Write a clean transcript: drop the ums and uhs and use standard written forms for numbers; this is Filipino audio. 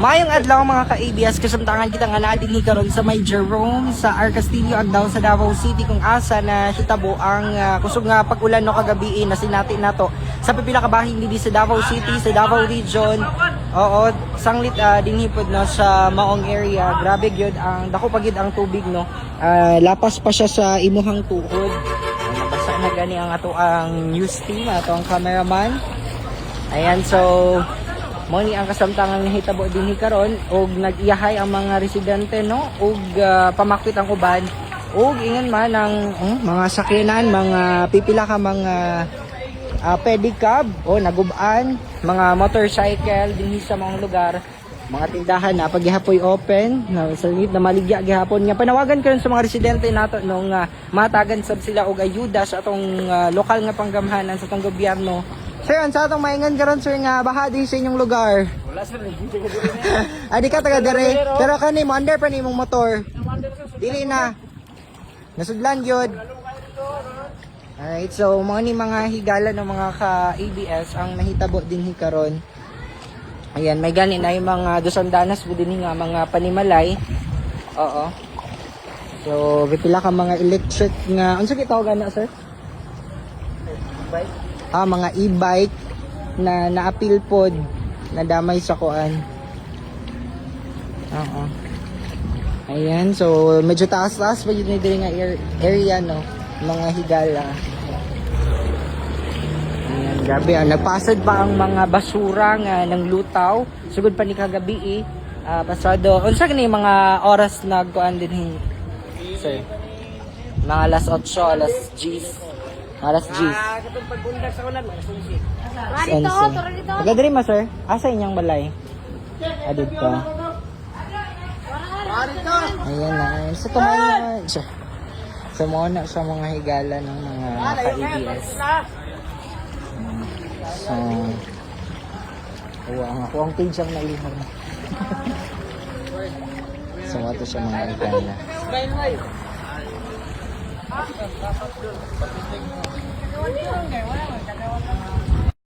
Mayong adlaw mga ka-ABS, kasamtangan kita nga na dinhi karon sa may Jerome sa R. Castillo Agdao sa Davao City kung asa na hitabo ang kusog nga pag-ulan no kagabi na sinati nato sa pipila ka bahin dinhi sa Davao City, sa Davao Region. Oo, sanglit dinhi pod no sa maong area. Grabe gyud ang dako pagid ang tubig no. Lapas pa siya sa imuhang tuhod. Nabasa na gani ang ato ang news team, ato ang cameraman. Ayan, so mo ni ang kasamtangan nga hitabo dinhi karon og nag-iyahay ang mga residente no og pamakwit ang uban og ingon man ang mga sakyanan, mga pipila ka mga pedicab o nagub-an, mga motorcycle dinhi sa mga lugar, mga tindahan na paggihapoy open na salit na maligya gihapon nga panawagan karon sa mga residente nato nung matagan sab sila og ayuda sa atong lokal nga panggamhanan sa atong gobyerno. Sir, sa atong maingan karon sir nga baha di sa inyong lugar. Wala sir, di ka taga dire. Pero kani mo under pa nimong motor. Dili na. Nasudlan gyud. Alright, so mga ni mga higala ng mga ka-ABS ang nahitabo dinhi karon. Ayan, may gani na yung mga dusandanas po dinhi nga mga panimalay. Oo. So, pipila ka mga electric nga unsa gitawag na sir? Bike. Mga e-bike na naapil pod na damay sa kuan. Oo. Ayan, so medyo taas-taas pa yun diri nga area no, mga higala. Ayan, grabe nagpasad pa ang mga basura nga ng lutaw. Sugod pa ni kagabi pasado. Unsa gani mga oras nagkuan din sir? Mga alas 8, alas 10. Alas G. Katong pagbundag sa ulan, alas 11. Taga diri ma sir? Asa inyang balay? Adid pa. Ayan na. Sa tumay na. Sa mga sa mga higala ng mga ka-ABS. So, ako ang page ang nailiham. So, ito sa mga higala.